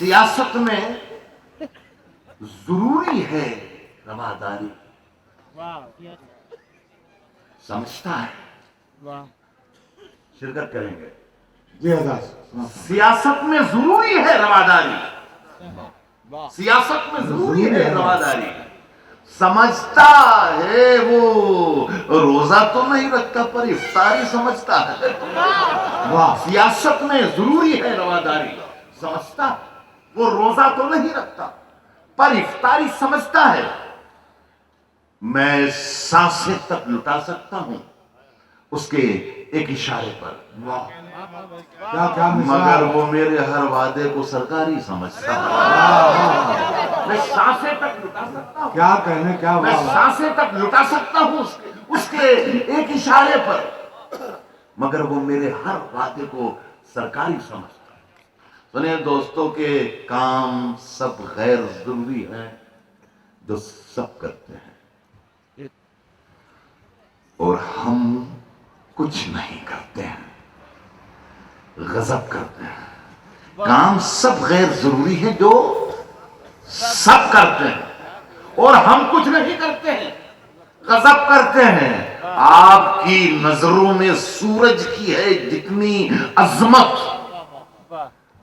सियासत में जरूरी है रवादारी, समझता है, शिरकत करेंगे जी हजरत। सियासत में जरूरी है रवादारी, सियासत में जरूरी है रवादारी, समझता है वो रोजा तो नहीं रखता पर इफ्तारी समझता है। वाह सियासत में जरूरी है रवादारी, समझता है वो रोजा तो नहीं रखता पर इफ्तारी समझता है। मैं सांसें तक लुटा सकता हूं उसके एक इशारे पर, वाह क्या क्या मगर वो मेरे हर वादे को सरकारी समझता है। मैं सांसें तक लुटा सकता हूं, क्या कहने क्या मैं वाह सांसें तक लुटा सकता हूं उसके एक इशारे पर, मगर वो मेरे हर वादे को सरकारी समझता है। सुनिए दोस्तों के काम सब गैर जरूरी हैं जो सब करते हैं और हम कुछ नहीं करते हैं, गजब करते हैं। काम सब गैर जरूरी है जो सब करते हैं और हम कुछ नहीं करते हैं, गजब करते हैं। आपकी नजरों में सूरज की है जितनी अजमत,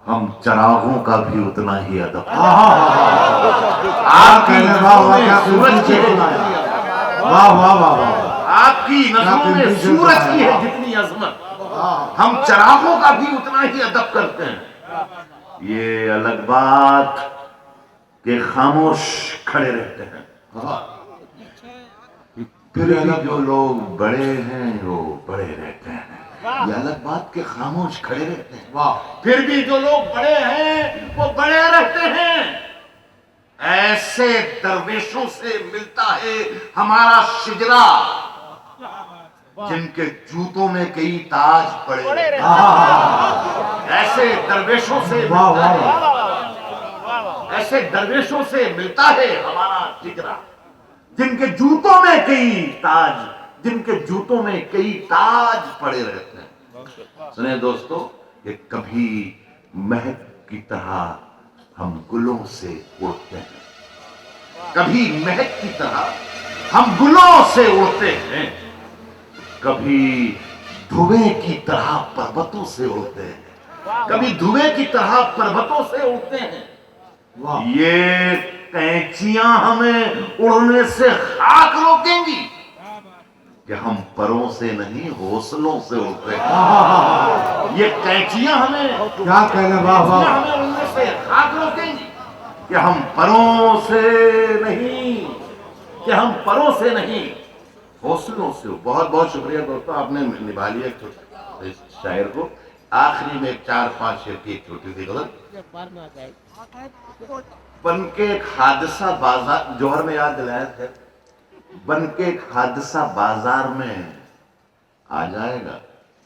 हम चरागों का भी उतना ही अदब। आपकी नजरों में सूरज की है, वाह वाह वाह वाह आपकी नजरों में सूरज की है जितनी अजमत, हम चरागों का भी उतना ही अदब करते हैं। ये अलग बात कि खामोश खड़े रहते हैं, फिर भी जो लोग बड़े हैं वो बड़े रहते हैं। ये अलग बात के खामोश खड़े रहते हैं, वाह फिर भी जो लोग बड़े हैं वो बड़े रहते हैं। ऐसे दरवेशों से मिलता है हमारा शिजरा जिनके जूतों में कई ताज पड़े। ऐसे दरवेशों से वाह मिलता वाह है, ऐसे दरवेशों से मिलता है हमारा शिजरा जिनके जूतों में कई ताज, जिनके जूतों में कई ताज पड़े रहते हैं। सुने दोस्तों, ये कभी महक की तरह हम गुलों से उड़ते हैं, कभी महक की तरह हम गुलों से उड़ते हैं, कभी धुएं की तरह पर्वतों से उड़ते हैं, कभी धुएं की तरह पर्वतों से उड़ते हैं। वाह ये कैंचियां हमें उड़ने से खाक रोकेंगी कि हम परों से नहीं हौसलों से उड़ते हैं। ये कैंचियां हमें क्या कहने वाह वाह हमें उड़ने से खाक रोकेंगी कि हम परों से नहीं, कि हम परों से नहीं हौसलों से। बहुत बहुत शुक्रिया दोस्तों, आपने निभा लिया इस शायर को। आखिरी में 4-5 शेर की एक छोटी सी गलत। बन के एक हादसा बाजार, जौहर में याद दिलाया था, बन के एक हादसा बाजार में आ जाएगा,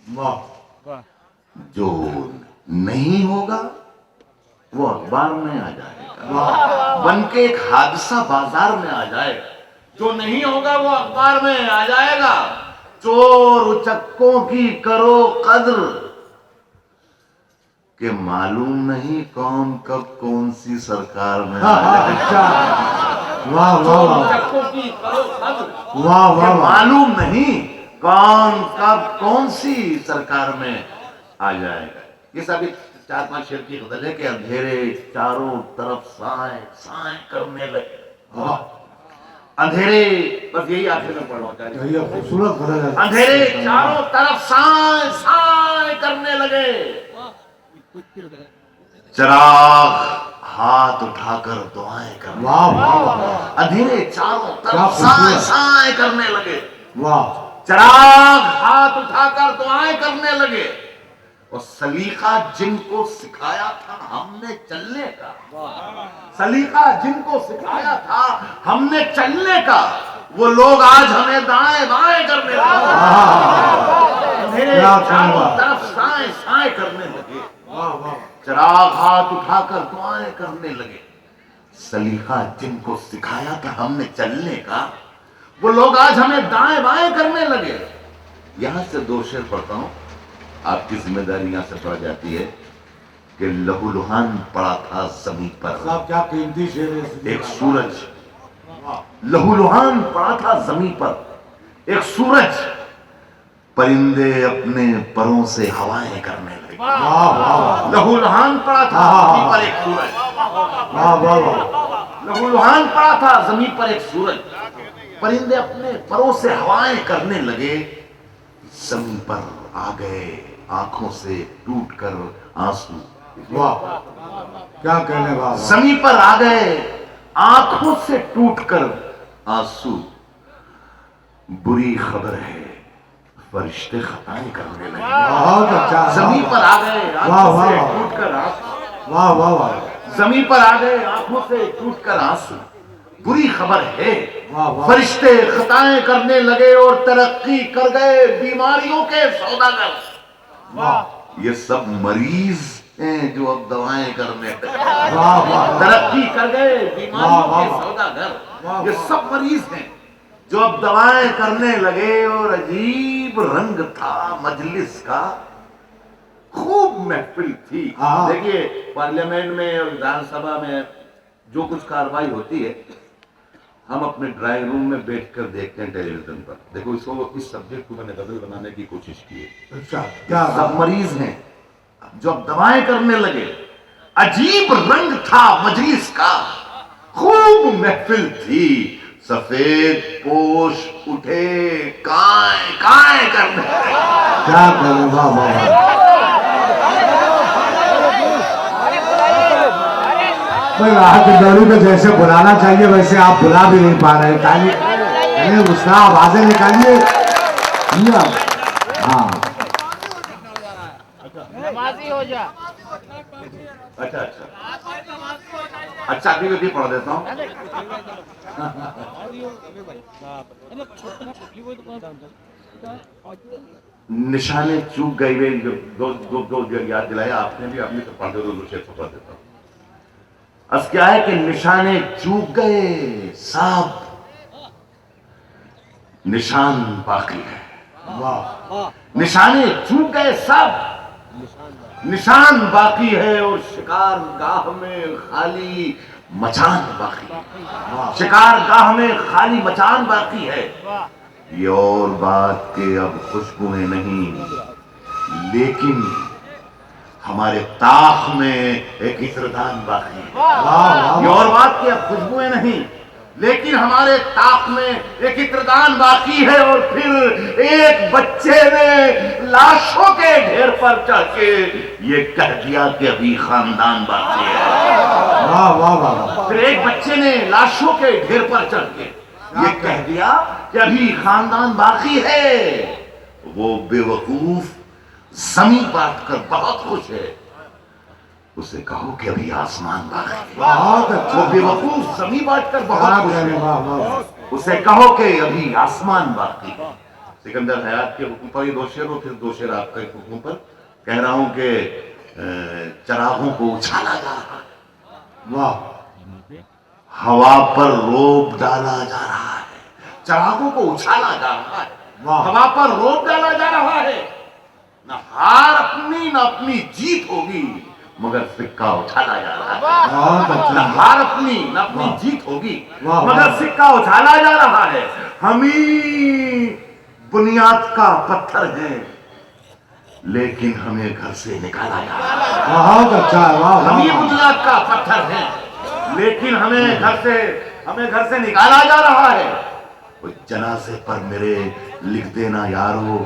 वाह जो नहीं होगा वो अखबार में आ जाएगा। बन के एक हादसा बाजार में आ जाएगा, जो नहीं होगा वो अखबार में आ जाएगा। चोर उचक्कों की करो कद्र कि मालूम नहीं कौन कब कौन सी सरकार में अच्छा वाह वाह वाह उचक्कों की करो कद्र वाह कि वाह मालूम नहीं कौन कब कौन सी सरकार में आ जाएगा। ये सभी 4-5 शेर की गजल है कि अंधेरे चारों तरफ साए साए करने लगे। अंधेरे, बस यही आखिर में पढ़ना चाहिए। ये खूबसूरत गजल है। अंधेरे चारों तरफ साए साए करने लगे, चिराग हाथ उठाकर दुआएं करने। वाह वाह वाह अंधेरे चारों क्या तरफ खूबसूरत। साए साए करने लगे, वाह चिराग हाथ उठाकर दुआएं करने लगे। और सलीका जिनको सिखाया था हमने चलने का, सलीका जिनको सिखाया था हमने चलने का, वो लोग आज हमें दाएं बाएं करने लगे। अंधेरे क्या चारों बात। तरफ साए साए करने लगे, वाह वाह चिराग हाथ उठाकर दुआएं करने लगे। सलीका जिनको सिखाया था हमने चलने का, वो लोग आज हमें दाएं बाएं करने लगे। यहां से 2 शेर पढ़ता हूं, आपकी जिम्मेदारी यहां से पड़ जाती है। कि लहूलुहान पड़ा था जमीन पर। साहब क्या कीमती शेर है। एक सूरज लहूलुहान पड़ा था जमीन पर, एक सूरज, परिंदे अपने परों से हवाएं करने लगे। वाह वाह लहूलुहान पड़ा था जमीन पर एक सूरज, वाह वाह वाह। लहूलुहान पड़ा था जमीन पर एक सूरज, परिंदे अपने परों से हवाएं करने लगे। जमीन पर आ गए आंखों से टूटकर आंसू। वाह क्या कहने वाह। जमीन पर आ गए आंखों से टूटकर आंसू। बुरी खबर है, फरिश्ते खताएं करने लगे। बहुत अच्छा। जमीन पर आ गए आंखों से टूटकर आंसू। वाह वाह वाह। जमीन पर आ गए आंखों से टूटकर आंसू। बुरी खबर है, वाह वाह। फरिश्ते खताएं करने लगे और तरक्की कर गए बीमारियों के सौदागर। वाह ये सब मरीज हैं जो अब दवाएं करने लगे। वाह वाह। तरक्की कर गए बीमारियों वाह, के वाह। सौदागर। ये सब मरीज हैं जो अब दवाएं करने लगे। और अजीब रंग था मजलिस का, खूब महफिल थी। हाँ। देखिए पार्लियामेंट में और विधानसभा में जो कुछ कार्रवाई होती है, हम अपने ड्राइंग रूम में बैठकर देखते हैं टेलीविजन पर। देखो इस सब्जेक्ट को मैंने गजल बनाने की कोशिश की है। अच्छा क्या सब मरीज हैं जो अब दवाएं करने लगे। अजीब रंग था मजलिस का, खूब महफिल थी। सफेद पोश उठे काए काए करने। क्या कहने वाह वाह। भाई राहत दौरी को जैसे बुलाना चाहिए वैसे आप बुला भी नहीं पा रहे। ताली अरे उसका आवाजें निकालिए। हाँ नमाजी हो जा। अच्छा अच्छा अच्छा, अभी भी पढ़ देता हूँ। निशाने चूक गए वे दो याद दिलाया आपने भी, आपने तो पढ़ दो शेर पढ़ देता हूँ। अब क्या है कि निशाने चूक गए सब, निशान बाकी है। वाह निशाने चूक गए सब, निशान बाकी है। और शिकार गाह में खाली मचान बाकी है। शिकार गाह में खाली मचान बाकी है। ये और बात के अब खुशबुएं नहीं, लेकिन हमारे ताख में एक इत्रदान बाकी है। वाह ये और बात की अब खुशबुएं नहीं, लेकिन हमारे ताक में एक इत्रदान बाकी है। और फिर एक बच्चे ने लाशों के ढेर पर चढ़ के ये कह दिया कि अभी खानदान बाकी है। वाह वाह वाह। फिर एक बच्चे ने लाशों के ढेर पर चढ़ के ये कह दिया कि अभी खानदान बाकी है। वो बेवकूफ जमीन बांट कर बहुत खुश है, उसे कहो कि अभी आसमान बाकी है। बहुत अच्छा। वो बेवकूफ जमीन बांट कर बहुत खुश है, वाह वाह। उसे कहो कि अभी आसमान बाकी है। सिकंदर हयात के हुक्म पर ये दो शेर और फिर दो शेर आपके हुक्म पर कह रहा हूं कि चरागों को उछाला जा रहा है, वाह हवा पर रोब डाला जा रहा है। चरागों को उछाला जा रहा है, वाह। हवा पर रोब डाला जा रहा है। न हार अपनी न अपनी जीत होगी, मगर सिक्का उछाला जा रहा है। बहुत न अच्छा। हार अपनी न अपनी जीत होगी, वाह, मगर वाह। सिक्का उछाला जा रहा है। हम ही बुनियाद का पत्थर है, लेकिन हमें घर से निकाला जा रहा है। बहुत अच्छा है। वाह हम ही वाह। बुनियाद का पत्थर है, लेकिन हमें घर से निकाला जा रहा है। वो जनाजे पर मेरे लिख देना यारो,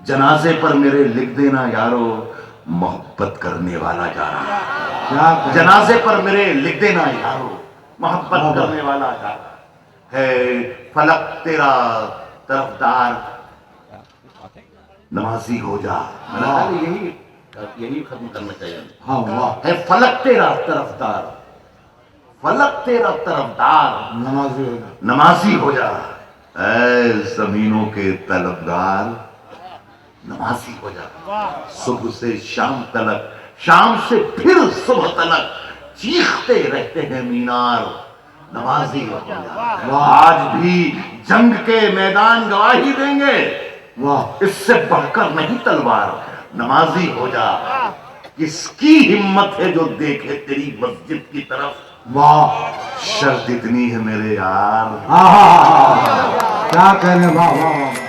जनाजे पर मेरे लिख देना यारो, मोहब्बत करने वाला जा रहा है। क्या कहने- जनाजे पर मेरे लिख देना यारो, मोहब्बत करने वाला जा रहा है। फलक तेरा तरफदार, नमाजी हो जा। मैंने कहा यही खत्म करना चाहिए। हाँ वाह। है फलक तेरा तरफदार, फलक तेरा तरफदार, नमाजी हो जा। नमाजी हो जा। ऐ जमीनों के तलबगार, नमाजी हो जा। सुबह से शाम तलक, शाम से फिर सुबह तलक चीखते रहते हैं मीनार, नमाजी हो जा। आज भी जंग के मैदान गवाही देंगे, वाह इससे बढ़कर नहीं तलवार, नमाजी हो जा। किसकी हिम्मत है जो देखे तेरी मस्जिद की तरफ। वाह शर्त इतनी है मेरे यार, आहा, क्या कहने, वाह वाह वाह।